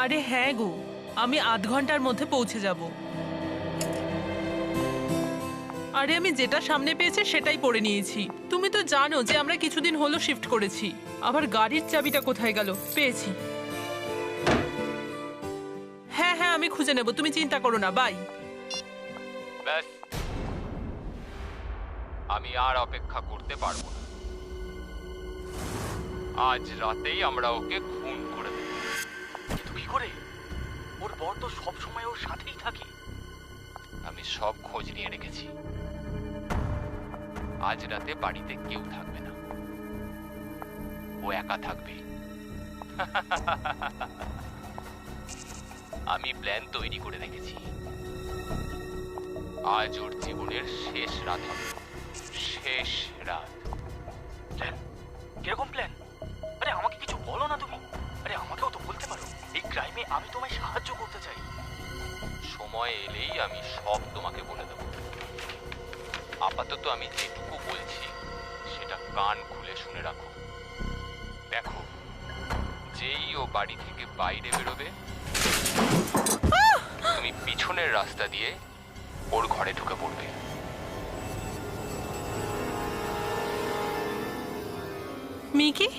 আরে হ্যাঁ গো, আমি আধ ঘন্টার মধ্যে পৌঁছে যাব। আরে আমি যেটা সামনে পেয়েছি সেটাই পরে নিয়েছি। তুমি তো জানো যে আমরা কিছুদিন হলো শিফট করেছি। আবার গাড়ির চাবিটা কোথায় গেল? পেয়েছি। হ্যাঁ হ্যাঁ, আমি খুঁজে নেব, তুমি চিন্তা করো না। বাই। ব্যাস, আমি আর অপেক্ষা করতে পারবো না। আজ রাতেই আমরা ওকে খুন করে দেব। কিন্তু কি করে? ওর বর তো সব সময় ওর সাথেই থাকে। আমি সব খোঁজ নিয়ে রেখেছি। আজ রাতে বাড়িতে কেউ থাকবে না, ও একা থাকবে। আমি প্ল্যান তৈরি করে রেখেছি। আজ ওর জীবনের শেষ রাত হবে, শেষ রাত। প্ল্যান? কিরকম প্ল্যান? আরে আমাকে কিছু বলো না তুমি। আরে আমাকেও তো বলতে পারো, এই ক্রাইমে আমি তোমায় সাহায্য করতে চাই। সময় এলেই আমি সব তোমাকে বলে দেব। আপাতত আমি যেটুকু বলছি সেটা কান খুলে শুনে রাখো। দেখো, যেই ও বাড়ি থেকে বাইরে বেরোবে, তুমি পিছনের রাস্তা দিয়ে ওর ঘরে ঢুকে পড়বে। মিকি,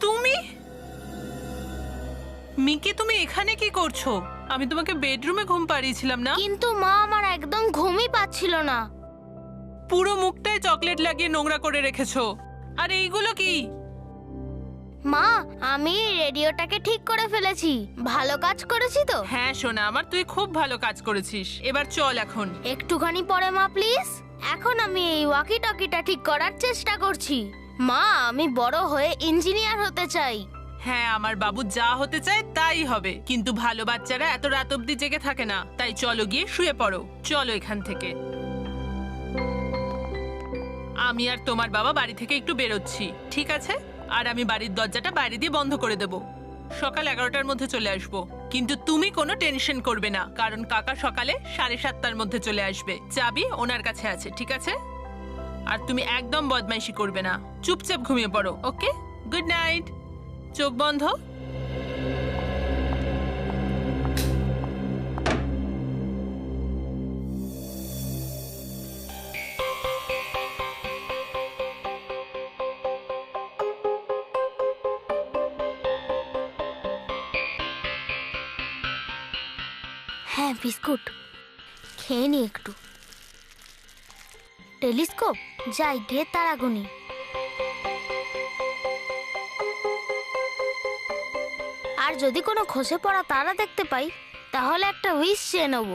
তুমি? মিকি, তুমি এখানে কি করছো? আমি তোমাকে বেডরুমে ঘুম পাড়িয়েছিলাম না? কিন্তু মা, আমার একদম ঘুমই পাচ্ছিল না। পুরো মুখটায় চকলেট লাগিয়ে নোংরা করে রেখেছো। আর এইগুলো কি? মা, আমি রেডিওটাকে ঠিক করে ফেলেছি। ভালো কাজ করেছি তো? হ্যাঁ সোনা আমার, তুই খুব ভালো কাজ করেছিস। এবার চল এখন। একটুখানি পরে মা, প্লিজ। এখন আমি এই ওয়াকি টকিটা ঠিক করার চেষ্টা করছি। মা, আমি বড় হয়ে ইঞ্জিনিয়ার হতে চাই। হ্যাঁ, আমার বাবু যা হতে চায় তাই হবে। কিন্তু ভালো বাচ্চারা এত রাত অব্দি জেগে থাকে না। তাই চলো গিয়ে শুয়ে পড়ো। চলো এখান থেকে। আমি আর তোমার বাবা বাড়ি থেকে একটু বেরোচ্ছি, ঠিক আছে? আর আমি বাড়ির দরজাটা বাইরে দিয়ে বন্ধ করে দেব। সকাল 11টার মধ্যে চলে আসবো। কিন্তু তুমি কোনো টেনশন করবে না, কারণ কাকা সকালে 7:30টার মধ্যে চলে আসবে। চাবি ওনার কাছে আছে, ঠিক আছে? আর তুমি একদম বদমাইশি করবে না, চুপচাপ ঘুমিয়ে পড়ো। ওকে, গুড নাইট। চোখ বন্ধ। হ্যাঁ, বিস্কুট খেয়ে নি একটু। টেলিস্কোপ, যাই গিয়ে তারা গুনি। আর যদি কোনো খসে পড়া তারা দেখতে পাই, তাহলে একটা উইশ চেয়ে নেব।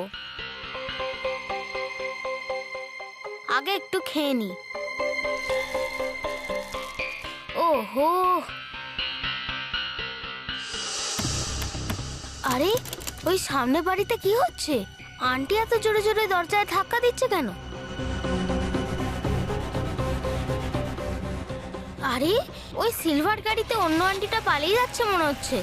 আগে একটু খেয়ে নি। ওহো, আরে ওই সামনে বাড়িতে কি হচ্ছে? আন্টি এত জোরে জোরে দরজায় ধাক্কা দিচ্ছে কেন? আরে ওই সিলভার গাড়িতে অন্য আন্টিটা পালিয়ে যাচ্ছে মনে হচ্ছে।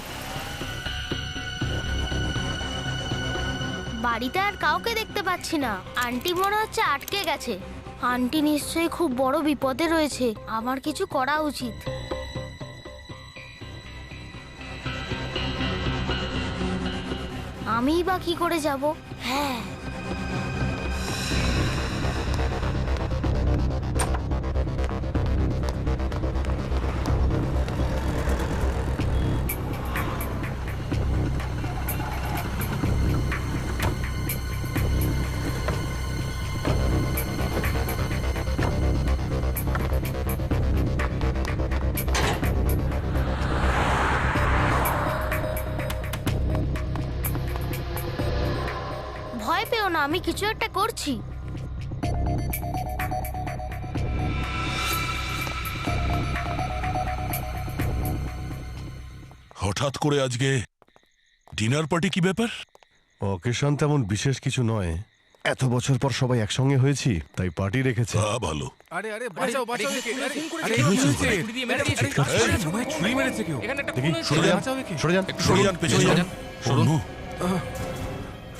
বাড়িতে আর কাউকে দেখতে পাচ্ছি না। আন্টি মনে হচ্ছে আটকে গেছে। আন্টি নিশ্চয়ই খুব বড় বিপদে রয়েছে। আমার কিছু করা উচিত। আমিই বা কি করে যাব? হ্যাঁ, ভয় পেও না, আমি কিছু একটা করছি। হঠাৎ করে আজকে ডিনার পার্টি, কি ব্যাপার? অকেশন তেমন বিশেষ কিছু নয়। এত বছর পর সবাই একসঙ্গে হয়েছি, তাই পার্টি রেখেছে। ভালো। আরে আরে বাঁচাও বাঁচাও একে। আরে কি হয়েছে? ছুরি দিয়ে মেরে দিয়েছে। ছুরি মেরেছে কেউ। এখানে একটা দেখি, খুন হয়েছে। সরে যান, বাঁচাও একে। সরে যান। সরে যান, পেছনে সরে যান। যান। সরুন।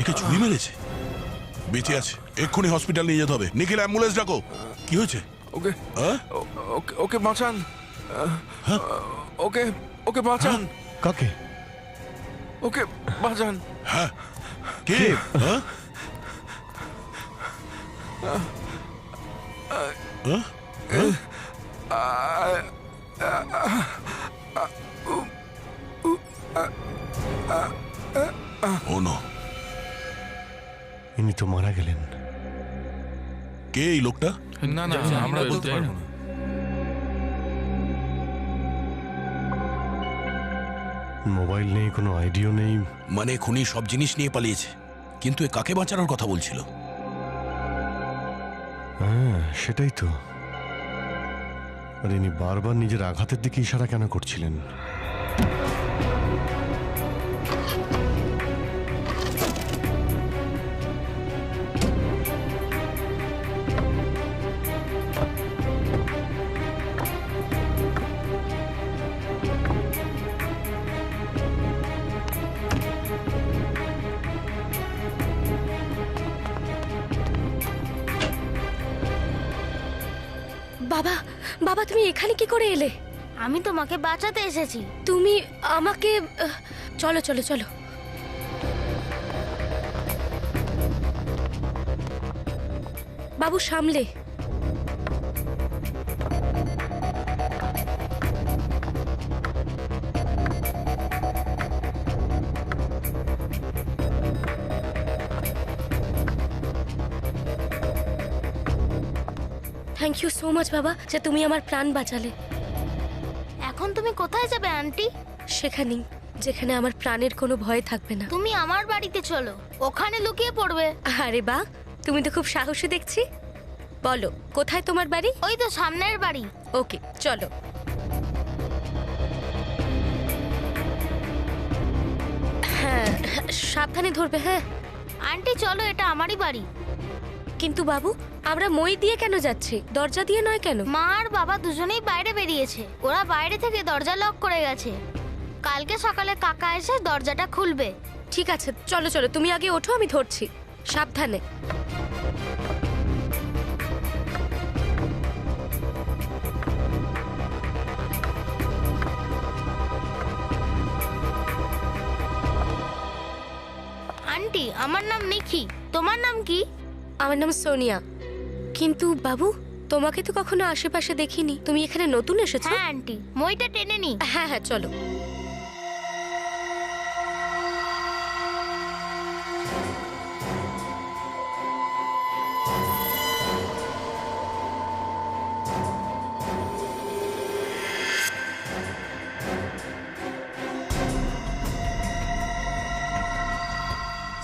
একে ছুরি মেরেছে? বেঁচে আছে, এক্ষুনি হসপিটাল নিয়ে যেতে হবে। নিখিল, অ্যাম্বুলেন্স ডাকো। কি হয়েছে? ওকে হ্যাঁ? ওকে ওকে বাঁচান। হ্যাঁ? ওকে ওকে বাঁচান। কাকে? ওকে বাঁচান। হ্যাঁ কে? হ্যাঁ? হ্যাঁ? হ্যাঁ? ও নো, ইনি তো মারা গেলেন। কে এই লোকটা? না না আমরা বলতে পারবো না। মোবাইল নেই, কোনো আইডিও নেই। মানে খুনি সব জিনিস নিয়ে পালিয়েছে, কিন্তু এ কাকে বাঁচানোর কথা বলছিল? হ্যাঁ সেটাই তো। আর ইনি বারবার নিজের আঘাতের দিকে ইশারা কেন করছিলেন? বাবা, বাবা তুমি এখানে কি করে এলে? আমি তোমাকে বাঁচাতে এসেছি। তুমি আমাকে চলো চলো চলো। বাবু সামলে। থ্যাংক ইউ সো মাচ বাবা, যে তুমি আমার প্রাণ বাঁচালে। এখন তুমি কোথায় যাবে আন্টি? সেখানেই যেখানে আমার প্রাণের কোনো ভয় থাকবে না। তুমি আমার বাড়িতে চলো, ওখানে লুকিয়ে পড়বে। আরে বাহ, তুমি তো খুব সাহসী দেখছি। বলো কোথায় তোমার বাড়ি? ওই তো সামনের বাড়ি। ওকে চলো। হ্যাঁ সাবধানে ধরবে। হ্যাঁ আন্টি চলো, এটা আমারই বাড়ি। কিন্তু বাবু, আমরা মই দিয়ে কেন যাচ্ছি, দরজা দিয়ে নয় কেন? মা আর বাবা দুজনেই বাইরে বেরিয়েছে, ওরা বাইরে থেকে দরজা লক করে গেছে। কালকে সকালে কাকা এসে দরজাটা খুলবে। ঠিক আছে চলো চলো, তুমি আগে ওঠো, আমি ধরছি। সাবধানে। আন্টি আমার নাম নিকি, তোমার নাম কি? আমার নাম সোনিয়া। কিন্তু বাবু, তোমাকে তো কখনো আশেপাশে দেখিনি, তুমি এখানে নতুন এসেছো? হ্যাঁ আন্টি, মইটা টেনে নি। হ্যাঁ হ্যাঁ চলো।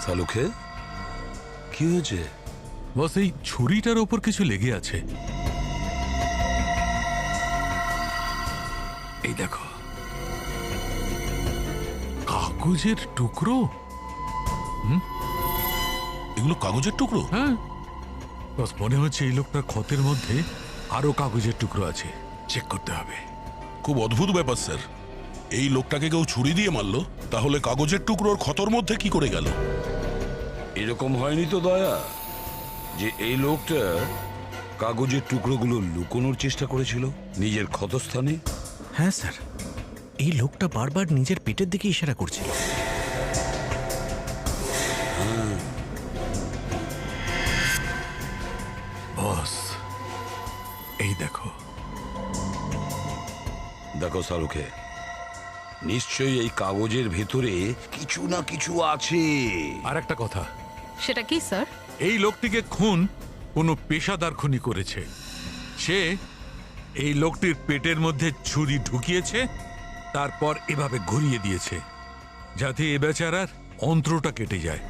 সালুখে কি হয়েছে? বস এই ছুরিটার ওপর কিছু লেগে আছে। এই দেখো, কাগজের টুকরো। এগুলো কাগজের টুকরো? হ্যাঁ বস, মনে হচ্ছে এই লোকটার ক্ষতের মধ্যে আরো কাগজের টুকরো আছে, চেক করতে হবে। খুব অদ্ভুত ব্যাপার স্যার, এই লোকটাকে কেউ ছুরি দিয়ে মারলো, তাহলে কাগজের টুকরোর ক্ষতর মধ্যে কি করে গেল? এরকম হয়নি তো দয়া যে এই লোকটা কাগজের টুকরোগুলো লুকোনোর চেষ্টা করেছিল নিজের ক্ষতস্থানে? হ্যাঁ স্যার, এই লোকটা বারবার নিজের পেটের দিকে ইশারা করছিল। বস এই দেখো। দেখো সালুখে, নিশ্চয়ই এই কাগজের ভেতরে কিছু না কিছু আছে। আর একটা কথা, সেটা কি স্যার? এই লোকটিকে খুন কোনো পেশাদার খুনি করেছে। সে এই লোকটির পেটের মধ্যে ছুরি ঢুকিয়েছে, তারপর এভাবে ঘুরিয়ে দিয়েছে যাতে এ বেচারার অন্ত্রটা কেটে যায়।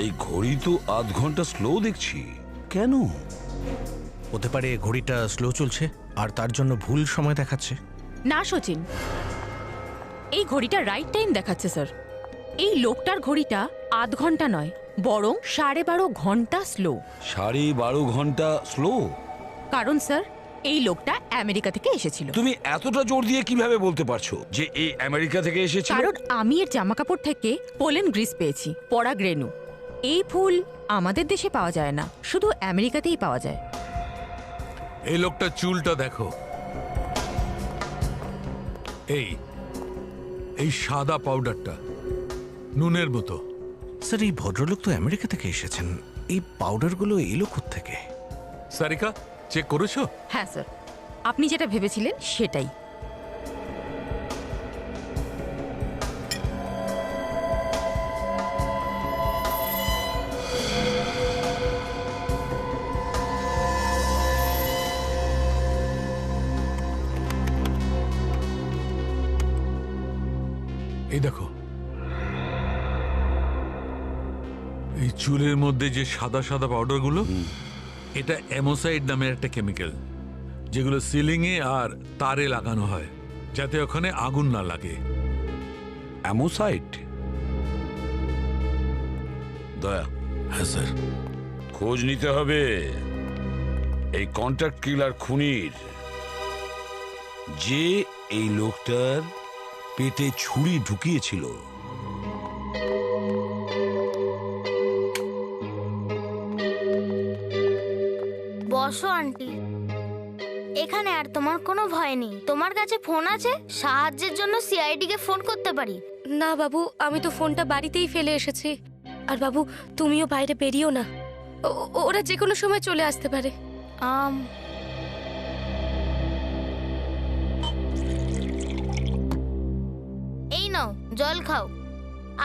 এই ঘড়ি তো আধ ঘন্টা স্লো দেখছি, কেন? হতে পারে ঘড়িটা স্লো চলছে আর তার জন্য ভুল সময় দেখাচ্ছে। না সচিন, এই ঘড়িটা রাইট টাইম দেখাচ্ছে স্যার। এই লোকটার ঘড়িটা আধ ঘন্টা নয়, বরং 12.5 ঘন্টা স্লো। 12.5 ঘন্টা স্লো? কারণ স্যার, এই লোকটা আমেরিকা থেকে এসেছিল। তুমি এতটা জোর দিয়ে কিভাবে বলতে পারছো যে এই আমেরিকা থেকে এসেছিল? কারণ আমি এর জামা কাপড় থেকে পোলেন গ্রিস পেয়েছি, পরাগরেণু। এই ফুল আমাদের দেশে পাওয়া যায় না, শুধু আমেরিকাতেই পাওয়া যায়। এই লোকটা চুলটা দেখো, এই এই সাদা পাউডারটা নুনের মতো। স্যার এই ভদ্রলোক তো আমেরিকা থেকে এসেছেন, এই পাউডারগুলো এলো থেকে? সারিকা, চেক করেছো? হ্যাঁ স্যার, আপনি যেটা ভেবেছিলেন সেটাই। এই দেখো, এই চুলের মধ্যে যে সাদা সাদা পাউডারগুলো, এটা অ্যামোসাইড নামের একটা কেমিক্যাল, যেগুলো সিলিং এ আর তারে লাগানো হয় যাতে ওখানে আগুন না লাগে। অ্যামোসাইড? দয়া। হ্যাঁ স্যার। খোঁজ নিতে হবে এই কন্ট্রাক্ট কিলার খুনির, যে এই লোকটার পেটে ছুরি ঢুকিয়েছিল। বসো আন্টি, এখানে আর তোমার কোনো ভয় নেই। তোমার কাছে ফোন আছে, সাহায্যের জন্য সিআইডি কে ফোন করতে পারি। না বাবু, আমি তো ফোনটা বাড়িতেই ফেলে এসেছি। আর বাবু, তুমিও বাইরে বেরিও না, ওরা যে কোনো সময় চলে আসতে পারে। এই নাও, জল খাও।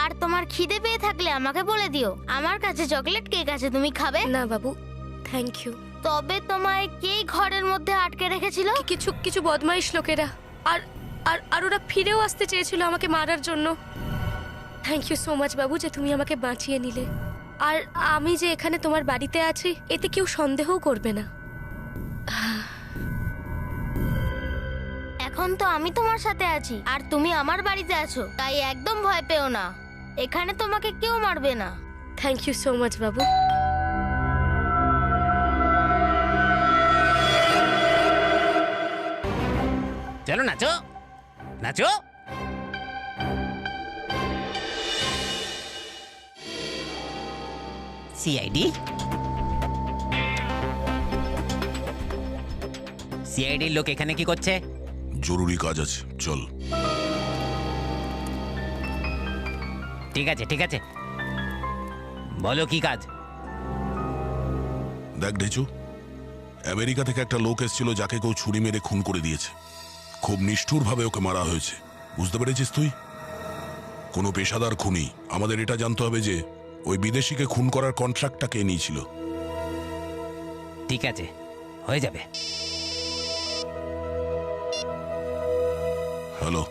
আর তোমার খিদে পেয়ে থাকলে আমাকে বলে দিও, আমার কাছে চকলেট কেক আছে, তুমি খাবে? না বাবু, থ্যাংক ইউ। তবে তোমায় কে ঘরের মধ্যে আটকে রেখেছিল? কিছু বদমাইশ লোকেরা, আর আর আর ওরা ফিরেও আসতে চেয়েছিল আমাকে মারার জন্য। থ্যাংক ইউ সো মাচ বাবু, যে তুমি আমাকে বাঁচিয়ে নিলে। আর আমি যে এখানে তোমার বাড়িতে আছি, এতে কেউ সন্দেহও করবে না। এখন তো আমি তোমার সাথে আছি, আর তুমি আমার বাড়িতে আছো, তাই একদম ভয় পেও না। এখানে তোমাকে কেউ মারবে না। থ্যাংক ইউ সো মাচ বাবু। চলো নাচো নাচো। সিআইডি সিআইডির লোক এখানে কি করছে? জরুরি কাজ আছে, চল। ঠিক আছে ঠিক আছে, বলো কি কাজ? দেখ ঢেচু, আমেরিকা থেকে একটা লোক এসেছিল যাকে কেউ ছুরি মেরে খুন করে দিয়েছে। খুব নিষ্ঠুরভাবে ওকে মারা হয়েছে, বুঝতে পেরেছিস তুই? কোনো পেশাদার খুনি। আমাদের এটা জানতে হবে যে ওই বিদেশিকে খুন করার কন্ট্রাক্টটা কে নিয়েছিল। ঠিক আছে, হয়ে যাবে। হ্যালো,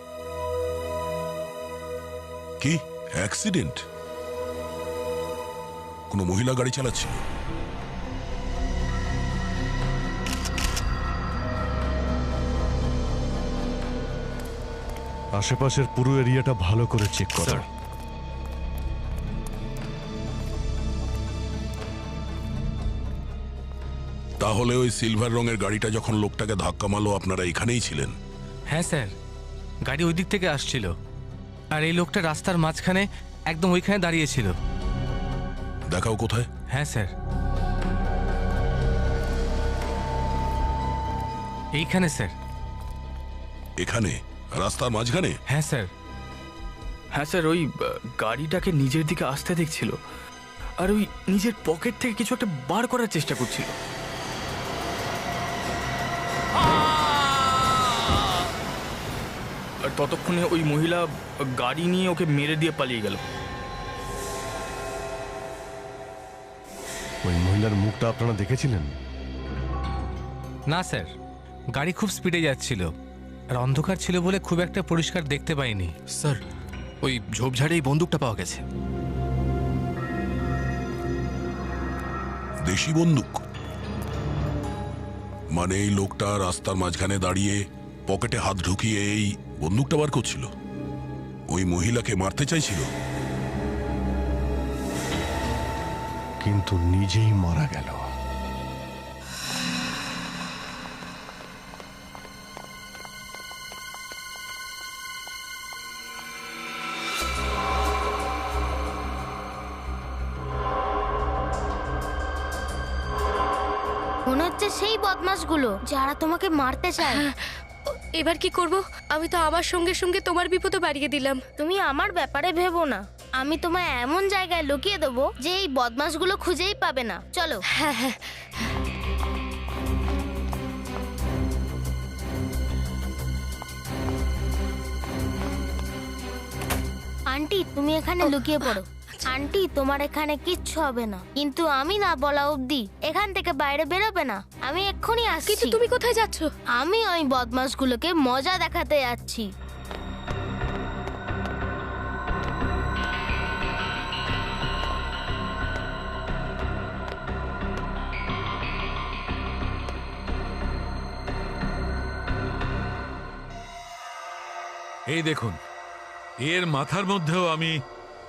কি অ্যাক্সিডেন্ট? কোনো মহিলা গাড়ি চালাচ্ছিল? আশেপাশের পুরো এরিয়াটা ভালো করে চেক করো। তাহলে ওই সিলভার রঙের গাড়িটা যখন লোকটাকে ধাক্কা মারলো, আপনারা এখানেই ছিলেন? হ্যাঁ স্যার, গাড়ি ওই দিক থেকে আসছিল, আর এই লোকটা রাস্তার মাঝখানে একদম ওইখানে দাঁড়িয়েছিল। দেখাও কোথায়। হ্যাঁ স্যার, এইখানে স্যার। এখানে রাস্তার মাঝখানে? হ্যাঁ স্যার। হ্যাঁ স্যার, ওই গাড়িটাকে নিজের দিকে আসতে দেখছিল, আর ওই নিজের পকেট থেকে কিছু একটা বার করার চেষ্টা করছিল। আর ততক্ষণে ওই মহিলা গাড়ি নিয়ে ওকে মেরে দিয়ে পালিয়ে গেল। ওই মহিলার মুখটা আপনারা দেখেছিলেন? না স্যার, গাড়ি খুব স্পিডে যাচ্ছিল, আর অন্ধকার ছিল বলে খুব একটা পরিষ্কার দেখতে পাইনি। স্যার, ওই ঝোপঝাড়ে এই বন্দুকটা পাওয়া গেছে। দেশি বন্দুক? মানে এই লোকটা রাস্তার মাঝখানে দাঁড়িয়ে পকেটে হাত ঢুকিয়ে এই বন্দুকটা বার করছিল? ওই মহিলাকে মারতে চাইছিল, কিন্তু নিজেই মারা গেল। মনে হচ্ছে সেই বদমাশগুলো যারা তোমাকে মারতে চায়। এবার কি করব? আমি তো আমার সঙ্গে সঙ্গে তোমার বিপদও বাড়িয়ে দিলাম। তুমি আমার ব্যাপারে ভেবো না, আমি তোমায় এমন জায়গায় লুকিয়ে দেবো যে এই বদমাশগুলো খুঁজেই পাবে না। চলো। হ্যাঁ হ্যাঁ। আন্টি তুমি এখানে লুকিয়ে পড়ো। আন্টি তোমার এখানে কিচ্ছু হবে না, কিন্তু আমি না বলা অবধি এখান থেকে বাইরে বেরোবে না। আমি এক্ষুনি আসছি। কিন্তু তুমি কোথায় যাচ্ছ? আমি ওই বদমাশগুলোকে মজা দেখাতে যাচ্ছি। এই দেখুন, এর মাথার মধ্যেও আমি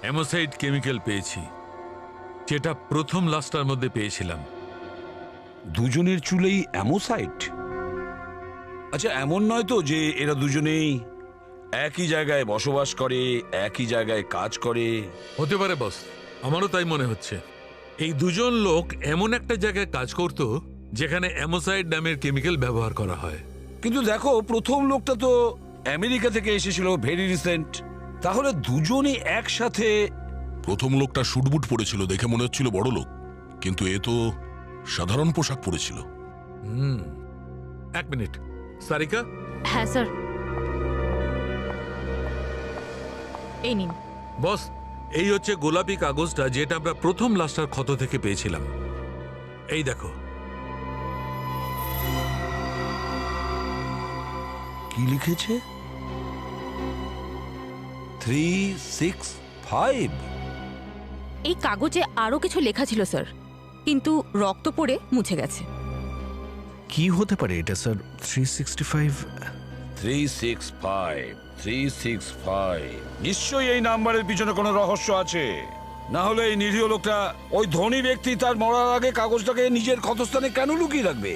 অ্যামোসাইড কেমিক্যাল পেয়েছি, যেটা প্রথম লাশটার মধ্যে পেয়েছিলাম। দুজনের চুলেই অ্যামোসাইট? আচ্ছা, এমন নয় তো যে এরা দুজনেই একই জায়গায় বসবাস করে, একই জায়গায় কাজ করে? হতে পারে বস, আমারও তাই মনে হচ্ছে। এই দুজন লোক এমন একটা জায়গায় কাজ করত যেখানে অ্যামোসাইড নামের কেমিক্যাল ব্যবহার করা হয়। কিন্তু দেখো, প্রথম লোকটা তো আমেরিকা থেকে এসেছিল, ভেরি রিসেন্ট। তাহলে দুজনই একসাথে। প্রথম লোকটা শুটবুট পরেছিল, দেখে মনে হচ্ছিল বড় লোক, কিন্তু এ তো সাধারণ পোশাক পরেছিল। এক মিনিট, সারিকা। হ্যাঁ স্যার, এই নিন। বস, এই হচ্ছে গোলাপি কাগজটা যেটা আমরা প্রথম লাশটার ক্ষত থেকে পেয়েছিলাম। এই দেখো। কি লিখেছে? 365। এই কাগজে আরো কিছু লেখা ছিল স্যার, কিন্তু রক্ত পড়ে মুছে গেছে। কি হতে পারে এটা স্যার? 365? 365 নিশ্চয়ই এই নাম্বারের পিছনে কোনো রহস্য আছে। না হলে এই নিরীহ লোকটা, ওই ধনী ব্যক্তি তার মরার আগে কাগজটাকে নিজের ক্ষতস্থানে কেন লুকিয়ে রাখবে?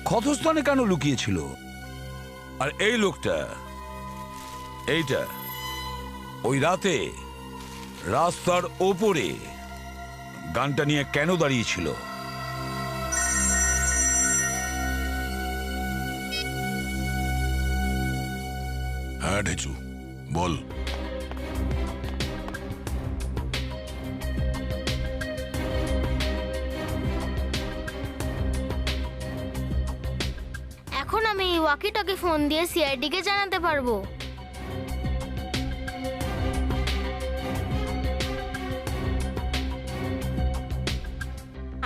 ক্ষতস্থানে কেন লুকিয়েছিল? আর এই লোকটা, এইটা ওই রাতে রাস্তার ওপরে গানটা নিয়ে কেন দাঁড়িয়েছিল? হ্যাঁ ঢেচু, বল। এখন আমি এই ওয়াকিটকি ফোন দিয়ে সিআইডি কে জানাতে পারবো।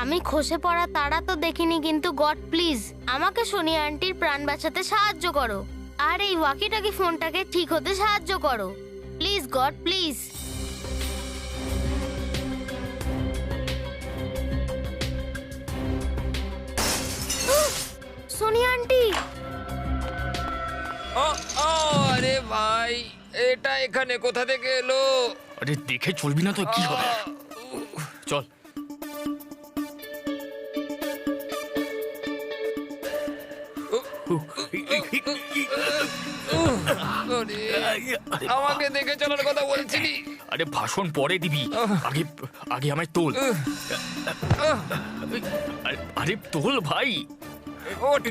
আমি খসে পড়া তারা তো দেখিনি, কিন্তু গড প্লিজ আমাকে সোনিয়া আন্টির প্রাণ বাঁচাতে সাহায্য করো, আর এই ওয়াকিটকি ফোনটাকে ঠিক হতে সাহায্য করো। Please god please. Sonia aunty! আরে ভাই, এটা এখানে কোথা থেকে এলো? আরে দেখে চলবি না তো কি হবে? চল। আমাকে দেখে চলার কথা বলছিলি। আরে ভাষণ পরে দিবি, আগে আগে আমায় তোল। আরে তোল ভাই। ওঠ।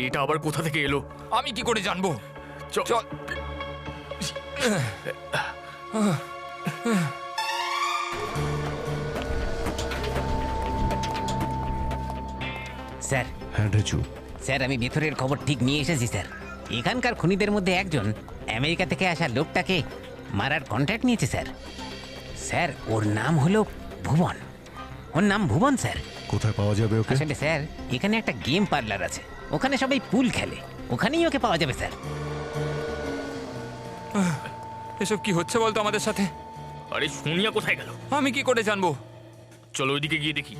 এটা আবার কোথা থেকে এলো? আমি কি করে জানবো? চল। স্যার। হ্যাঁ ঢেচু। স্যার, আমি ভেতরের খবর ঠিক নিয়ে এসেছি স্যার। এখানকার খুনিদের মধ্যে একজন আমেরিকা থেকে আসা লোকটাকে মারার কন্ট্রাক্ট নিয়েছে স্যার। স্যার, ওর নাম হলো ভুবন। ওর নাম ভুবন স্যার। কোথায় পাওয়া যাবে ওকে? আসলে স্যার, এখানে একটা গেম পার্লার আছে, ওখানে সবাই পুল খেলে, ওখানেই ওকে পাওয়া যাবে স্যার। এসব কি হচ্ছে বলতো আমাদের সাথে? আরে সোনিয়া কোথায় গেল? আমি কি করে জানবো? চলো ওইদিকে গিয়ে দেখি।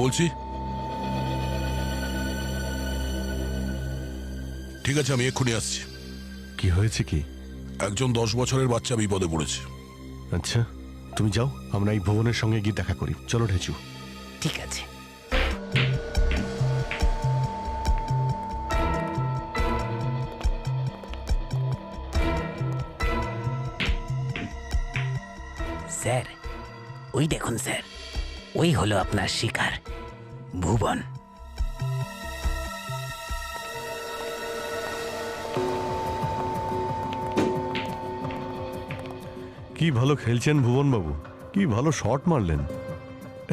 বলছি? ঠিক আছে, আমি এক্ষুনি আসছি। কি হয়েছে কি? একজন 10 বছরের বাচ্চা বিপদে পড়েছে। আচ্ছা, তুমি যাও, আমরা এই ভুবনের সঙ্গে গিয়ে দেখা করি। চলো ঢেচু। ঠিক আছে। স্যার, ওই দেখুন স্যার, ওই হলো আপনার শিকার ভুবন। কি ভালো খেলছেন ভুবন বাবু, কি ভালো শট মারলেন।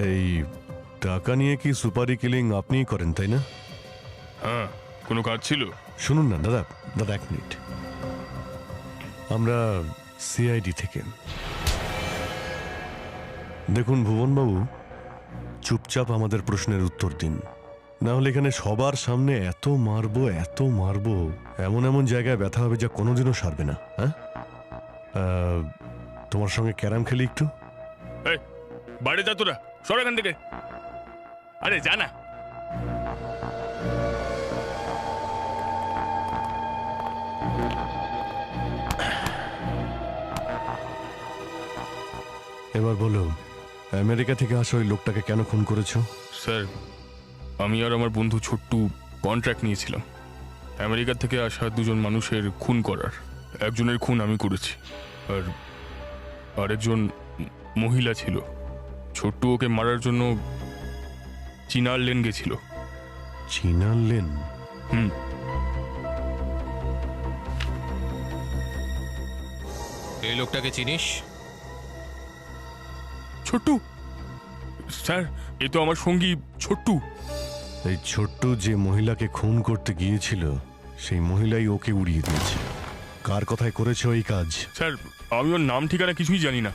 এই টাকা নিয়ে কি সুপারি কিলিং আপনিই করেন, তাই না? হ্যাঁ, কোনো কাজ ছিল? শুনুন না দাদা, দাদা এক মিনিট। আমরা সিআইডি থেকে। দেখুন ভুবনবাবু, চুপচাপ আমাদের প্রশ্নের উত্তর দিন, না হলে এখানে সবার সামনে এত মারবো, এমন এমন জায়গায় ব্যথা হবে যা কোনোদিনও সারবে না। হ্যাঁ, তোমার সঙ্গে ক্যারাম খেলি একটু। এই, বাড়ি যা তোরা, সর এখান থেকে। আরে যা না। এবার বলো, আমেরিকা থেকে আসা ওই লোকটাকে কেন খুন করেছো? স্যার, আমি আর আমার বন্ধু ছোট্টু কন্ট্রাক্ট নিয়েছিলাম আমেরিকা থেকে আসা দুজন মানুষের খুন করার। একজনের খুন আমি করেছি, আর আরেকজন মহিলা ছিল। ছোট্টু ওকে মারার জন্য চিনার লেন গেছিল। চিনার লেন? এই লোকটাকে চিনিস? ছোট্টু স্যার, এ তো আমার সঙ্গী ছোট্টু। এই ছোট্টু যে মহিলাকে খুন করতে গিয়েছিল, সেই মহিলাই ওকে উড়িয়ে দিয়েছে। কার কথায় করেছে ওই কাজ? স্যার, আমি ওর নাম ঠিকানা কিছুই জানি না।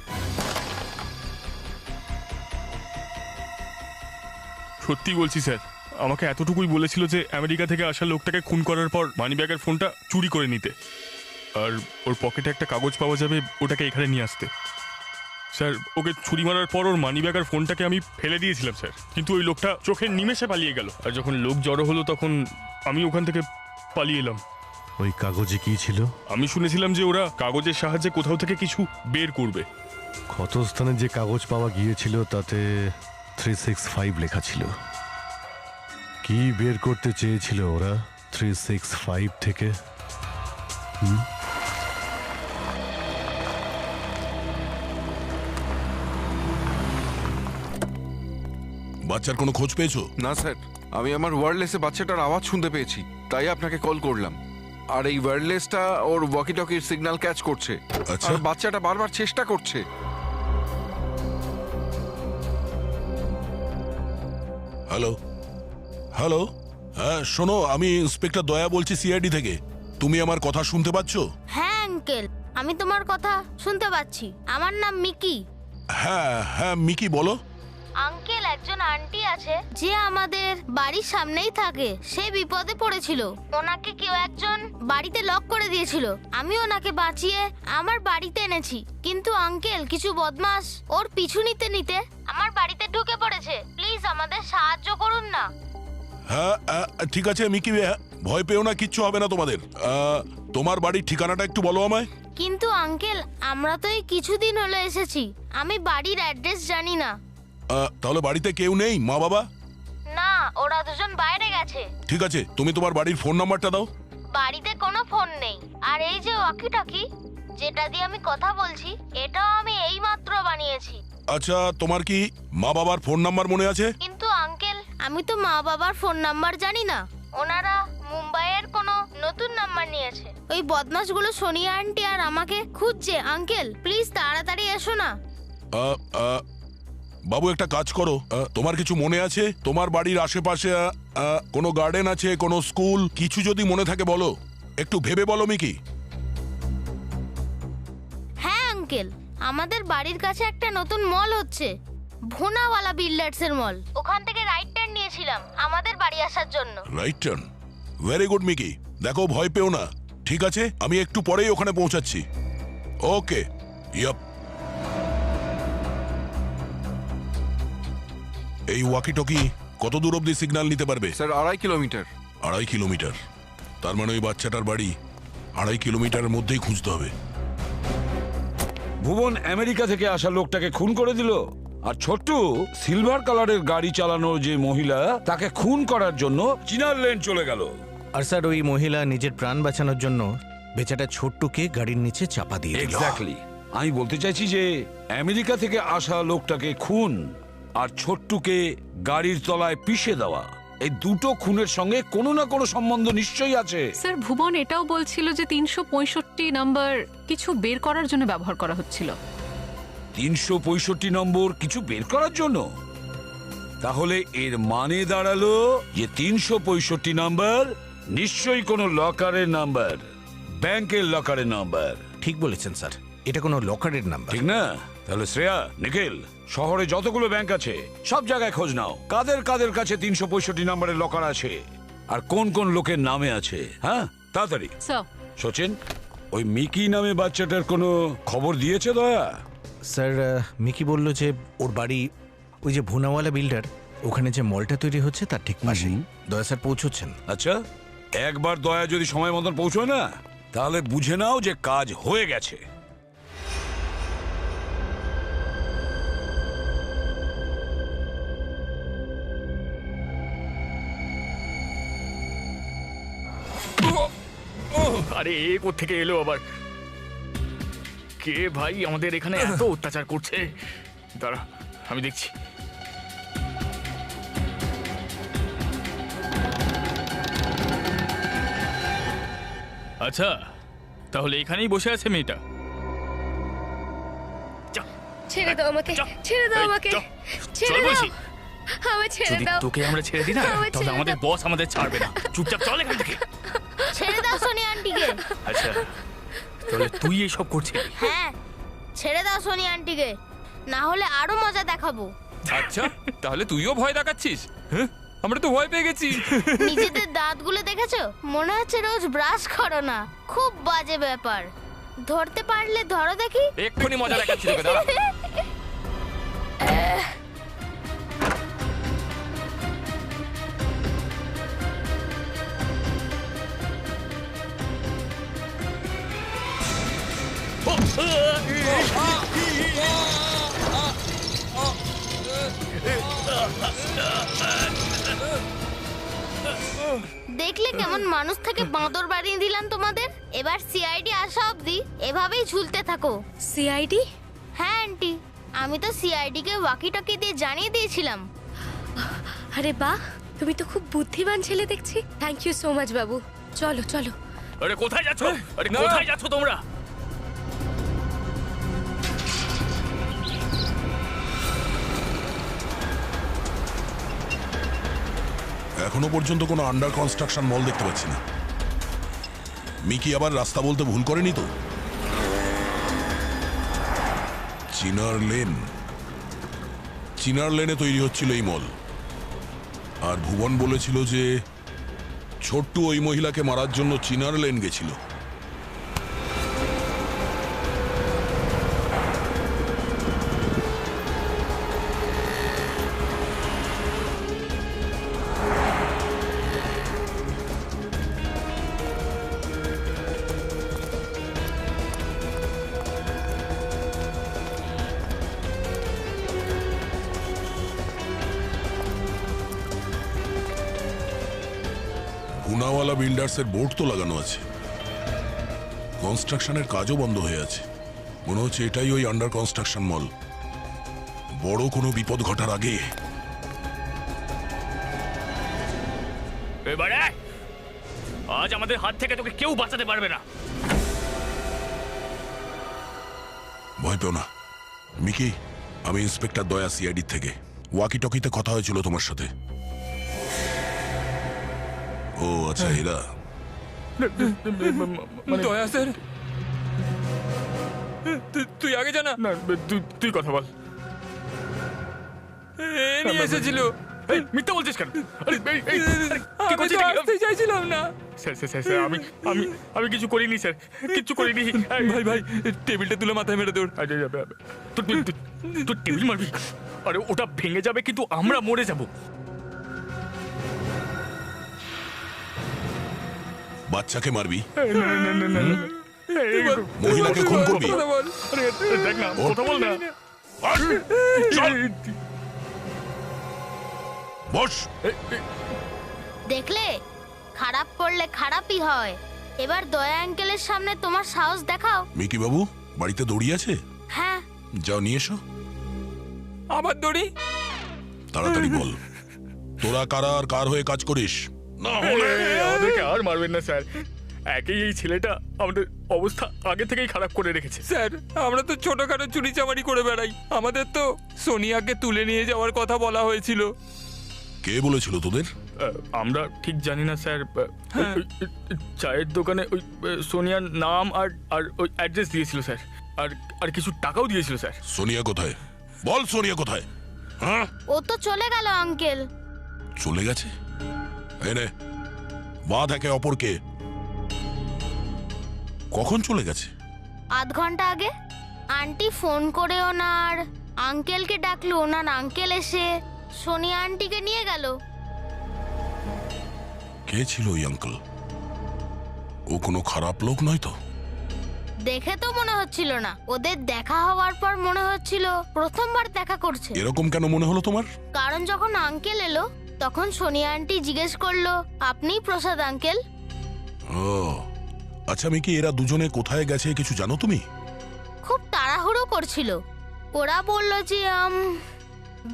সত্যি বলছি স্যার, আমাকে এতটুকুই বলেছিল যে আমেরিকা থেকে আসা লোকটাকে খুন করার পর মানিব্যাগের ফোনটা চুরি করে নিতে, আর ওর পকেটে একটা কাগজ পাওয়া যাবে, ওটাকে এখানে নিয়ে আসতে। স্যার, ওকে ছুরি মারার পর ওর মানিব্যাগ আর ফোনটাকে আমি ফেলে দিয়েছিলাম স্যার, কিন্তু ওই লোকটা চোখের নিমেষে পালিয়ে গেল। আর যখন লোক জড়ো হলো তখন আমি ওখান থেকে পালিয়ে এলাম। ওই কাগজে কি ছিল? আমি শুনেছিলাম যে ওরা কাগজের সাহায্যে কোথাও থেকে কিছু বের করবে। ক্ষতস্থানে যে কাগজ পাওয়া গিয়েছিল তাতে 365 লেখা ছিল। কি বের করতে চেয়েছিল ওরা 365 থেকে? বাচ্চার কোনো খোঁজ পেয়েছো? না স্যার, আমি আমার ওয়্যারলেসে বাচ্চাটার আওয়াজ শুনতে পেয়েছি, তাই আপনাকে কল করলাম। আর এই ওয়্যারলেসটা ওর ওয়াকি টকির সিগন্যাল ক্যাচ করছে। আচ্ছা। আর বাচ্চাটা বারবার চেষ্টা করছে। হ্যালো হ্যালো, হ্যাঁ শোনো, আমি ইন্সপেক্টর দয়া বলছি সিআইডি থেকে। তুমি আমার কথা শুনতে পাচ্ছ? হ্যাঁ আঙ্কেল, আমি তোমার কথা শুনতে পাচ্ছি। আমার নাম মিকি। হ্যাঁ হ্যাঁ মিকি, বলো। আঙ্কেল, একজন আন্টি আছে যে আমাদের বাড়ির সামনেই থাকে, সে বিপদে পড়েছিল। ওনাকে কেউ একজন বাড়িতে লক করে দিয়েছিল। আমি ওনাকে বাঁচিয়ে আমার বাড়িতে এনেছি, কিন্তু আঙ্কেল কিছু বদমাশ ওর পিছু নিতে নিতে আমার বাড়িতে ঢুকে পড়েছে। প্লিজ আমাদের সাহায্য করুন না। হ্যাঁ ঠিক আছে মিকি, ভয় পেও না, কিচ্ছু হবে না তোমাদের। তোমার বাড়ির ঠিকানাটা একটু বলো আমায়। কিন্তু আঙ্কেল, আমরা তো এই কিছুদিন হলো এসেছি, আমি বাড়ির অ্যাড্রেস জানি না। তাহলে বাড়িতে কেউ নেই, মা বাবা? না, ওরা দুজন বাইরে গেছে। ঠিক আছে, তুমি তোমার বাড়ির ফোন নাম্বারটা দাও। বাড়িতে কোনো ফোন নেই। আর এই যে ওয়াকি টকি যেটা দিয়ে আমি কথা বলছি, এটাও আমি এইমাত্র বানিয়েছি। আচ্ছা, তোমার কি মা বাবার ফোন নাম্বার মনে আছে? কিন্তু আঙ্কেল, আমি তো মা বাবার ফোন নাম্বার জানি না। ওনারা মুম্বাইয়ের কোনো নতুন নাম্বার নিয়েছে। ওই বদমাশগুলো সোনিয়া আন্টি আর আমাকে খুঁজছে। আঙ্কেল প্লিজ তাড়াতাড়ি এসো না। বাবু একটা কাজ করো, তোমার কিছু মনে আছে? তোমার বাড়ির আশেপাশে কোনো গার্ডেন আছে, কোনো স্কুল, কিছু যদি মনে থাকে বলো, একটু ভেবে বলো মিকি। হ্যাঁ আঙ্কেল, আমাদের বাড়ির কাছে একটা নতুন মল হচ্ছে, ভোনাওয়ালা বিল্ডার্সের মল। ওখান থেকে রাইট টার্ন নিয়েছিলাম আমাদের বাড়ি আসার জন্য। Right turn? Very good Mickey. দেখো, ভয় পেও না, ঠিক আছে? আমি একটু পরেই ওখানে পৌঁছাচ্ছি। ওকে। ইয়াপ। এই ওয়াকি টকি কত দূর অব্দি সিগন্যাল নিতে পারবে? Sir 2.5 kilometre. 2.5 কিলোমিটার? তার মানে ওই বাচ্চাটার বাড়ি 2.5 কিলোমিটারের মধ্যেই খুঁজতে হবে। ভুবন আমেরিকা থেকে আসা লোকটাকে খুন করে দিল, আর ছোট্টু সিলভার কালারের গাড়ি চালানোর যে মহিলা তাকে খুন করার জন্য চিনার লেন চলে গেল। আর স্যার ওই মহিলা নিজের প্রাণ বাঁচানোর জন্য বেচারা ছোট্টুকে গাড়ির নিচে চাপা দিয়ে দিল। এক্স্যাক্টলি, আমি বলতে চাইছি যে আমেরিকা থেকে আসা লোকটাকে খুন আর ছোট্টুকে গাড়ির তলায় পিষে দেওয়া, এই দুটো খুনের সঙ্গে কোনো না কোনো সম্বন্ধ নিশ্চয়ই আছে। স্যার ভুবন এটাও বলছিল যে 365 নাম্বার কিছু বের করার জন্য ব্যবহার করা হচ্ছিল। 365 নম্বর কিছু বের করার জন্য? তাহলে এর মানে দাঁড়ালো যে 365 নাম্বার নিশ্চয়ই কোনো লকারের নাম্বার, ব্যাংকের লকারের নাম্বার। ঠিক বলেছেন স্যার, এটা কোনো লকারের নাম্বার। ঠিক না? তাহলে শ্রেয়া, নিখিল, শহরে যতগুলো ব্যাংক আছে সব জায়গায় খোঁজ নাও, কাদের কাদের কাছে 365 নাম্বারের লকার আছে আর কোন কোন লোকের নামে আছে। হ্যাঁ, তাড়াতাড়ি। সচিন, ওই মিকি নামে বাচ্চাটার কোনো খবর দিয়েছে দয়া? স্যার মিকি বলল যে ওর বাড়ি ওই যে ভুনাওয়ালা বিল্ডার, ওখানে যে মলটা তৈরি হচ্ছে তার ঠিক পাশেই। দয়া স্যার পৌঁছচ্ছেন। আচ্ছা, একবার দয়া যদি সময় মতন পৌঁছয় না, তাহলে বুঝে নাও যে কাজ হয়ে গেছে। আরে এ কোত্থেকে এলো আবার? কে ভাই আমাদের এখানে এত অত্যাচার করছে? দাঁড়া, আমি দেখছি। আচ্ছা, তাহলে এখানেই বসে আছে মেয়েটা। ছেড়ে দাও আমাকে, ছেড়ে দাও আমাকে, ছেড়ে দাও আমাকে, ছেড়ে যদি দাও। তোকে আমরা ছেড়ে দিই না, তাহলে আমাদের বস আমাদের ছাড়বে না। চুপচাপ চল এখান থেকে। ছেড়ে দাও সোনি আন্টিকে। আচ্ছা, তাহলে তুই এইসব করছিস? হ্যাঁ, ছেড়ে দাও সোনি আন্টিকে, না হলে আরো মজা দেখাবো। আচ্ছা, তাহলে তুইও ভয় দেখাচ্ছিস? হ্যাঁ, আমরা তো ভয় পেয়ে গেছি। নিজেদের দাঁতগুলো দেখেছো? মনে হচ্ছে রোজ ব্রাশ করো না। খুব বাজে ব্যাপার। ধরতে পারলে ধরো দেখি। এক্ষুনি মজা দেখাচ্ছি তোকে, দাঁড়া। দেখলে কেমন মানুষ থেকে বাঁদর বানিয়ে দিলাম তোমাদের। এবার সিআইডি আসা অবধি এভাবেই ঝুলতে থাকো। সিআইডি? হ্যাঁ আন্টি, আমি তো সিআইডি কে ওয়াকি টকি দিয়ে জানিয়ে দিয়েছিলাম। আরে বাহ, তুমি তো খুব বুদ্ধিমান ছেলে দেখছি। থ্যাংক ইউ সো মাচ বাবু। চলো চলো। আরে কোথায় যাচ্ছ? আরে কোথায় যাচ্ছ তোমরা? এখনো পর্যন্ত কোনো আন্ডার কনস্ট্রাকশন মল দেখতে পাচ্ছি না। মিকি আবার রাস্তা বলতে ভুল করেনি তো? চিনার লেন, চিনার লেনে তৈরি হচ্ছিল এই মল। আর ভুবন বলেছিল যে ছোট্টু ওই মহিলাকে মারার জন্য চিনার লেন গেছিল। পুনাওয়ালা বিল্ডার্সের বোর্ড তো লাগানো আছে, কনস্ট্রাকশনের কাজও বন্ধ হয়ে আছে। মনে হচ্ছে এটাই ওই আন্ডার কনস্ট্রাকশন মল। বড় কোনো বিপদ ঘটার আগে এবারে আজ আমাদের হাত থেকে তোকে কেউ বাঁচাতে পারবে না। ভয় পেও না মিকি, আমি ইন্সপেক্টর দয়া, সিআইডি থেকে। ওয়াকি টকিতে কথা হয়েছিল তোমার সাথে। ও আচ্ছা, এরা দয়া স্যার, তুই আগে জানা। না, তুই কথা বল। নিয়ে এসেছিল। মিথ্যা বলছিস কেন? চাইছিলাম না স্যার। স্যার, আমি কিছু করিনি স্যার, কিচ্ছু করিনি। ভাই টেবিলটা তুলে মাথায় মেরে দৌড়। তোর টেবিল মারবি? আরে ওটা ভেঙে যাবে কিন্তু আমরা মরে যাব। বাচ্চাকে মারবি, না, না, না, না, না, না। মহিলাকে খুন করবি। আরে, দেখ না, কথা বল না। চল বস। দেখলে, খারাপ করলে খারাপই হয়। এবার দয়া আঙ্কেলের সামনে তোমার সাহস দেখাও। মিকি বাবু বাড়িতে দড়ি আছে? হ্যাঁ। যাও নিয়ে এসো। আবার দড়ি? তাড়াতাড়ি বল, তোরা কারা আর কার হয়ে কাজ করিস? না হলে আমাদেরকে আর মারবেন না স্যার। একই এই ছেলেটা আমাদের অবস্থা আগে থেকেই খারাপ করে রেখেছে। স্যার, আমরা তো ছোটখাটো চুরি চামারি করে বেড়াই। আমাদের তো সোনিয়াকে তুলে নিয়ে যাওয়ার কথা বলা হয়েছিল। কে বলেছিল তোদের? আমরা ঠিক জানি না স্যার। চায়ের দোকানে ওই সোনিয়ার নাম আর আর ওই অ্যাড্রেস দিয়েছিল স্যার, আর আর কিছু টাকাও দিয়েছিল স্যার। সোনিয়া কোথায়? বল সোনিয়া কোথায়? হ্যাঁ, ও তো চলে গেল আঙ্কেল। চলে গেছে? এনে বাঁধ একে অপরকে। কখন চলে গেছে? আধ ঘন্টা আগে। আন্টি ফোন করে ওনার আঙ্কেলকে ডাকলো, ওনার আঙ্কেল এসে সোনিয়া আন্টিকে নিয়ে গেল। কে ছিল ওই আঙ্কেল? ও কোনো খারাপ লোক নয় তো? দেখে তো মনে হচ্ছিল না। ওদের দেখা হওয়ার পর মনে হচ্ছিল প্রথমবার দেখা করছে। এরকম কেন মনে হলো তোমার? কারণ যখন আঙ্কেল এলো তখন সোনিয়া আন্টি জিজ্ঞেস করলো, আপনিই প্রসাদ আঙ্কেল? ও আচ্ছা মিকি, এরা দুজনে কোথায় গেছে কিছু জানো তুমি? খুব তাড়াহুড়ো করছিল। ওরা বলল যে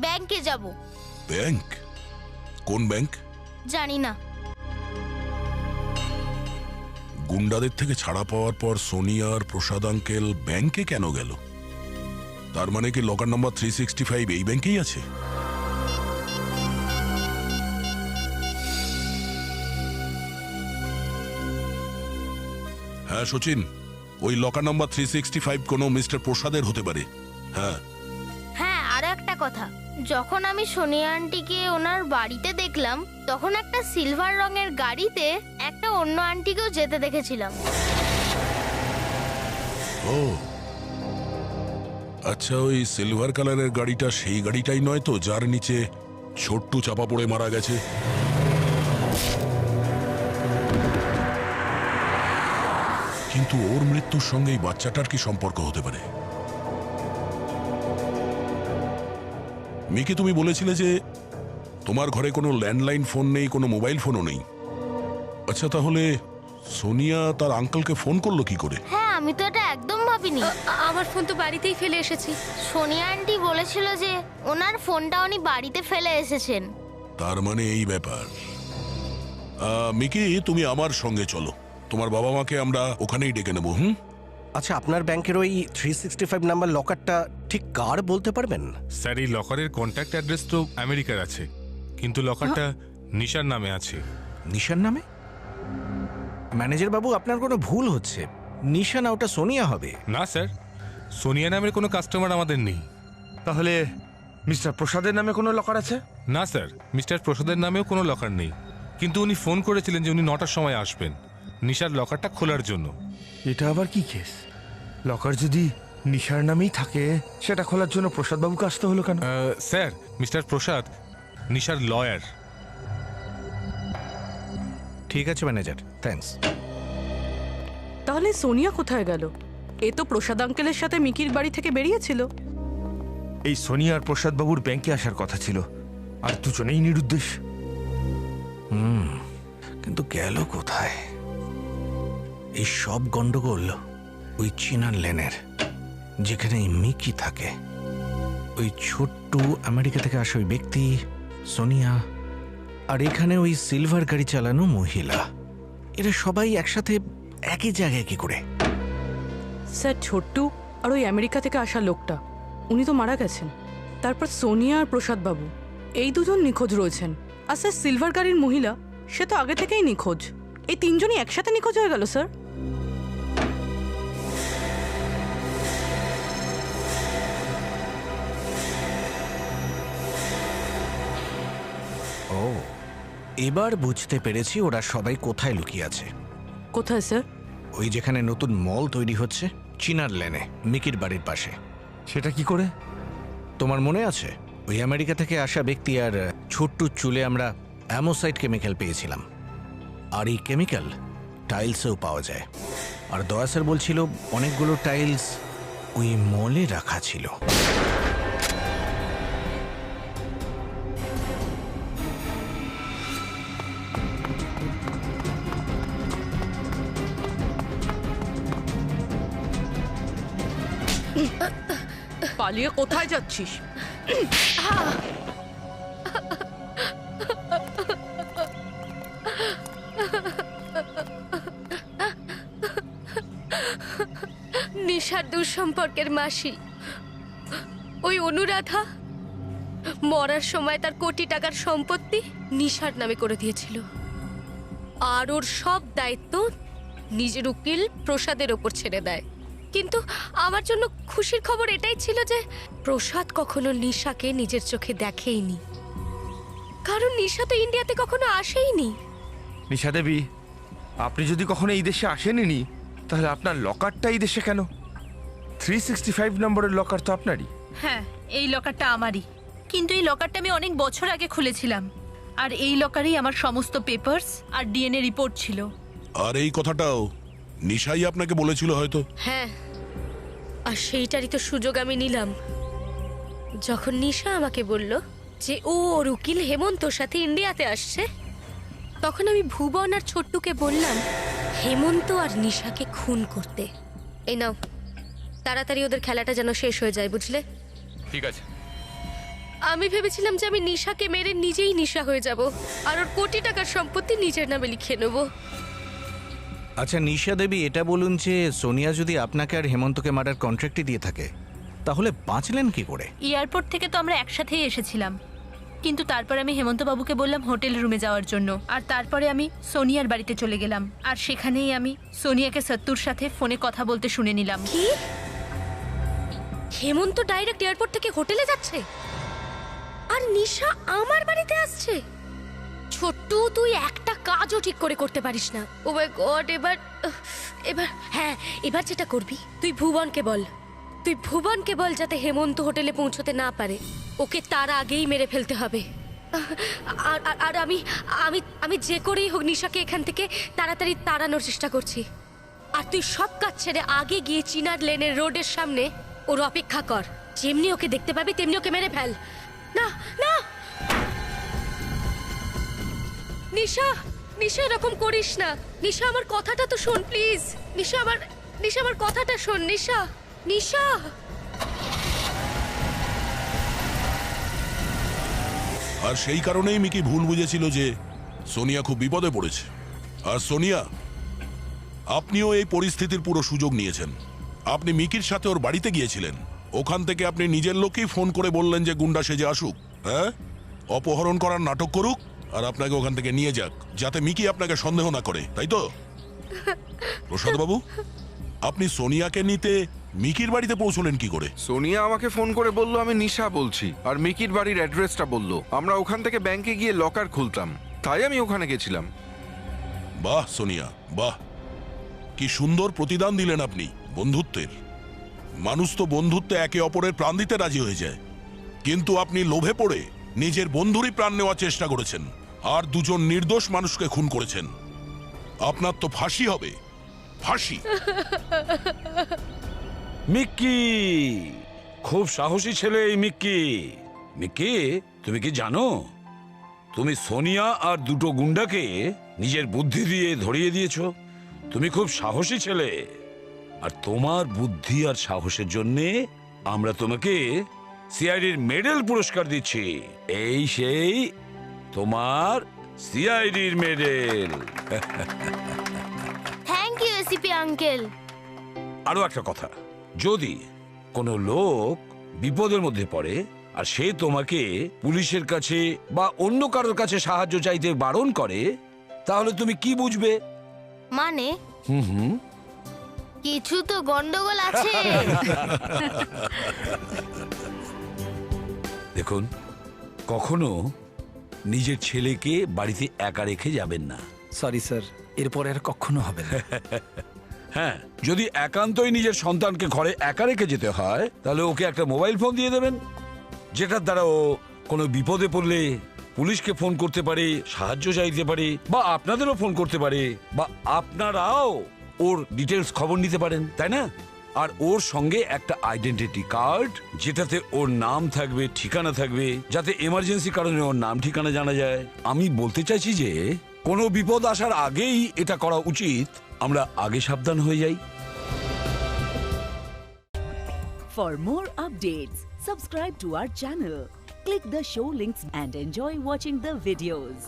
ব্যাংকে যাব। ব্যাংক? কোন ব্যাংক? জানি না। গুন্ডাদের থেকে ছাড়া পাওয়ার পর সোনিয়া আর প্রসাদ আঙ্কেল ব্যাংকে কেন গেল? তার মানে কি লকার নাম্বার 365 এই ব্যাংকেই আছে? হ্যাঁ সচিন, ওই লকার নাম্বার 365 কোনো মিস্টার প্রসাদের হতে পারে। হ্যাঁ হ্যাঁ, আরো একটা কথা, যখন আমি সোনিয়া আন্টিকে ওনার বাড়িতে দেখলাম তখন একটা সিলভার রঙের গাড়িতে একটা অন্য আন্টিকেও যেতে দেখেছিলাম। ও আচ্ছা, ওই সিলভার কালারের গাড়িটা সেই গাড়িটাই নয় তো যার নিচে ছোট্টু চাপা পড়ে মারা গেছে? কিন্তু ওর মৃত্যুর সঙ্গে এই বাচ্চাটার কি সম্পর্ক হতে পারে? মিকি, তুমি বলেছিলে যে তোমার ঘরে কোনো ল্যান্ডলাইন ফোন নেই, কোনো মোবাইল ফোনও নেই। আচ্ছা, তাহলে সোনিয়া তার আঙ্কেলকে ফোন করলো কি করে? হ্যাঁ, আমি তো এটা একদম ভাবিনি। আমার ফোন তো বাড়িতেই ফেলে এসেছি। সোনিয়া আন্টি বলেছিল যে ওনার ফোনটা উনি বাড়িতে ফেলে এসেছেন। তার মানে এই ব্যাপার। মিকি, তুমি আমার সঙ্গে চলো, তোমার বাবা মাকে আমরা ওখানেই ডেকে নেবো। আচ্ছা, আপনার ব্যাংকের ওই 365 নাম্বার লকারটা ঠিক কার বলতে পারবেন? স্যার, এই লকারের কন্ট্যাক্ট অ্যাড্রেস তো আমেরিকার আছে, কিন্তু লকারটা নিশার নামে আছে। নিশার নামে? ম্যানেজার বাবু, আপনার কোনো ভুল হচ্ছে। নিশা না, ওটা সোনিয়া হবে। না স্যার, সোনিয়া নামের কোনো কাস্টমার আমাদের নেই। তাহলে মিস্টার প্রসাদের নামে কোনো লকার আছে? না স্যার, মিস্টার প্রসাদের নামেও কোনো লকার নেই, কিন্তু উনি ফোন করেছিলেন যে উনি 9টার সময় আসবেন নিশার লকারটা খোলার জন্য। এটা আবার কি কেস? লকার যদি নিশার নামেই থাকে, সেটা খোলার জন্য প্রসাদ বাবুকে আসতে হলো কেন? স্যার, মিস্টার প্রসাদ নিশার লয়ার। ঠিক আছে ম্যানেজার, থ্যাঙ্কস। তাহলে সোনিয়া কোথায় গেল? এ তো প্রসাদ আঙ্কেলের সাথে মিকির বাড়ি থেকে বেরিয়েছিল। এই সোনিয়া আর প্রসাদ বাবুর ব্যাংকে আসার কথা ছিল, আর দুজনেই নিরুদ্দেশ। কিন্তু গেল কোথায়? এই সব গন্ডগোল ওই চিনার লেনের, যেখানে মিকি থাকে। ওই ছোট্ট আমেরিকা থেকে আসা ওই ব্যক্তি সোনিয়া, আর এখানে ওই সিলভার গাড়ি চালানো মহিলা, এরা সবাই একসাথে একই জায়গায় কি করে? স্যার, ছোট্টু আর ওই আমেরিকা থেকে আসা লোকটা, উনি তো মারা গেছেন। তারপর সোনিয়া আর প্রসাদ বাবু, এই দুজন নিখোঁজ রয়েছেন। আর স্যার, সিলভার গাড়ির মহিলা, সে তো আগে থেকেই নিখোঁজ। এই তিনজনই একসাথে নিখোঁজ হয়ে গেল স্যার। ও, এবার বুঝতে পেরেছি ওরা সবাই কোথায় লুকিয়ে আছে। কোথায় স্যার? ওই যেখানে নতুন মল তৈরি হচ্ছে, চিনার লেনে, মিকির বাড়ির পাশে। সেটা কি করে? তোমার মনে আছে ওই আমেরিকা থেকে আসা ব্যক্তি আর ছোট্ট চুলে আমরা অ্যামোসাইড কেমিক্যাল পেয়েছিলাম, আর এই কেমিক্যাল টাইলসেও পাওয়া যায়। আর দয়া স্যার বলছিল অনেকগুলো টাইলস ওই মলে রাখা ছিল। পালিয়ে কোথায় যাচ্ছিস? নিশার দুঃসম্পর্কের মাসি ওই অনুরাধা মরার সময় তার কোটি টাকার সম্পত্তি নিশার নামে করে দিয়েছিল, আর ওর সব দায়িত্ব নিজের উকিল প্রসাদের ওপর ছেড়ে দেয়। কিন্তু আমার জন্য খুশির খবর এটাই ছিল যে প্রসাদ কখনো নিশাকে নিজের চোখে দেখেইনি, কারণ নিশা তো ইন্ডিয়াতে কখনো আসেইনি। নিশা দেবী, আপনি যদি কখনো এই দেশে আসেননি তাহলে আপনার লকারটা এই দেশে কেন? 365 নম্বরের লকার তো আপনারই। হ্যাঁ, এই লকারটা আমারই, কিন্তু এই লকারটা আমি অনেক বছর আগে খুলেছিলাম, আর এই লকারেই আমার সমস্ত পেপারস আর ডিএনএ রিপোর্ট ছিল। আর এই কথাটাও নিশাই আপনাকে বলেছিল হয়তো। হ্যাঁ, আর সেইটারই তো সুযোগ আমি নিলাম। যখন নিশা আমাকে বলল যে ও ওর উকিল হেমন্তর সাথে ইন্ডিয়াতে আসছে, তখন আমি ভুবন আর ছোট্টুকে বললাম হেমন্ত আর নিশাকে খুন করতে। এই নাও, তাড়াতাড়ি ওদের খেলাটা যেন শেষ হয়ে যায়, বুঝলে? ঠিক আছে। আমি ভেবেছিলাম যে আমি নিশাকে মেরে নিজেই নিশা হয়ে যাব, আর ওর কোটি টাকার সম্পত্তি নিজের নামে লিখে নেব। আচ্ছা নিশা দেবী, এটা বলুন যে সোনিয়া যদি আপনাকে আর হেমন্তকে মারার কন্ট্রাক্টই দিয়ে থাকে তাহলে বাঁচলেন কি করে? এয়ারপোর্ট থেকে তো আমরা একসাথেই এসেছিলাম, কিন্তু তারপর আমি হেমন্ত বাবুকে বললাম হোটেল রুমে যাওয়ার জন্য, আর তারপরে আমি সোনিয়ার বাড়িতে চলে গেলাম, আর সেখানেই আমি সোনিয়াকে সত্তুর সাথে ফোনে কথা বলতে শুনে নিলাম। কি? হেমন্ত ডাইরেক্ট এয়ারপোর্ট থেকে হোটেলে যাচ্ছে আর নিশা আমার বাড়িতে আসছে? ছোট্টু, তুই একটা কাজও ঠিক করে করতে পারিস না। ও মাই গড, এবার হ্যাঁ, এবার যেটা করবি তুই ভুবনকে বল যাতে হেমন্ত হোটেলে পৌঁছতে না পারে। ওকে তার আগেই মেরে ফেলতে হবে। আর আমি আমি আমি যে করেই হোক নিশাকে এখান থেকে তাড়াতাড়ি তাড়ানোর চেষ্টা করছি। আর তুই সব কাজ ছেড়ে আগে গিয়ে চিনার লেনের রোডের সামনে ওর অপেক্ষা কর। যেমনি ওকে দেখতে পাবি তেমনি ওকে মেরে ফেল। না না নিশা, নিশা এরকম করিস না। নিশা, আমার কথাটা তো শোন প্লিজ। নিশা আমার কথাটা শোন। নিশা, নিশা। আর সেই কারণেই মিকি ভুল বুঝেছিল যে সোনিয়া খুব বিপদে পড়েছে। আর সোনিয়া, আপনিও এই পরিস্থিতির পুরো সুযোগ নিয়েছেন। আপনি মিকির সাথে ওর বাড়িতে গিয়েছিলেন, ওখান থেকে আপনি নিজের লোককেই ফোন করে বললেন যে গুন্ডা সেজে আসুক, হ্যাঁ, অপহরণ করার নাটক করুক আর আপনাকে ওখান থেকে নিয়ে যাক, যাতে মিকি আপনাকে সন্দেহ না করে, তাই তো? প্রসাদ বাবু, আপনি সোনিয়াকে নিতে মিকির বাড়িতে পৌঁছলেন কি করে? সোনিয়া আমাকে ফোন করে বলল আমি নিশা বলছি, আর মিকির বাড়ির অ্যাড্রেসটা বলল। আমরা ওখান থেকে ব্যাংকে গিয়ে লকার খুলতাম, তাই আমি ওখানে গেছিলাম। বাহ সোনিয়া, বাহ, কি সুন্দর প্রতিদান দিলেন আপনি বন্ধুত্বের। মানুষ তো বন্ধুত্বে একে অপরের প্রাণ দিতে রাজি হয়ে যায়, কিন্তু আপনি লোভে পড়ে নিজের বন্ধুরই প্রাণ নেওয়ার চেষ্টা করেছেন আর দুজন নির্দোষ মানুষকে খুন করেছেন। আপনার তো ফাঁসি হবে, ফাঁসি। মিক্কি, খুব সাহসী ছেলে এই মিক্কি। মিক্কি, তুমি কি জানো তুমি সোনিয়া আর দুটো গুন্ডাকে নিজের বুদ্ধি দিয়ে ধরিয়ে দিয়েছো? তুমি খুব সাহসী ছেলে, আর তোমার বুদ্ধি আর সাহসের জন্যে আমরা তোমাকে সিআইডির মেডেল পুরস্কার দিচ্ছি। এই সেই তোমার সিআইডির medal. Thank you ACP uncle. আরো একটা কথা, যদি কোনো লোক বিপদের মধ্যে পড়ে আর সে তোমাকে পুলিশের কাছে বা অন্য কারোর কাছে সাহায্য চাইতে বারণ করে, তাহলে তুমি কি বুঝবে? মানে কিছু তো গন্ডগোল আছে। দেখুন, কখনো নিজের ছেলেকে বাড়িতে একা রেখে যাবেন না। সরি স্যার, এরপর আর কখনো হবে না। হ্যাঁ, যদি একান্তই নিজের সন্তানকে ঘরে একা রেখে যেতে হয় তাহলে ওকে একটা মোবাইল ফোন দিয়ে দেবেন, যেটার দ্বারা ও কোনো বিপদে পড়লে পুলিশকে ফোন করতে পারে, সাহায্য চাইতে পারে, বা আপনাদেরও ফোন করতে পারে, বা আপনারাও ওর ডিটেলস খবর নিতে পারেন, তাই না? আর ওর সঙ্গে একটা আইডেন্টিটি কার্ড, যেটাতে ওর নাম থাকবে, ঠিকানা থাকবে, যাতে এমার্জেন্সি কারণে ওর নাম ঠিকানা জানা যায়। আমি বলতে চাইছি যে কোনো বিপদ আসার আগেই এটা করা উচিত। আমরা আগে সাবধান হয়ে যাই। For more updates, subscribe to our channel, click the show links and enjoy watching the videos.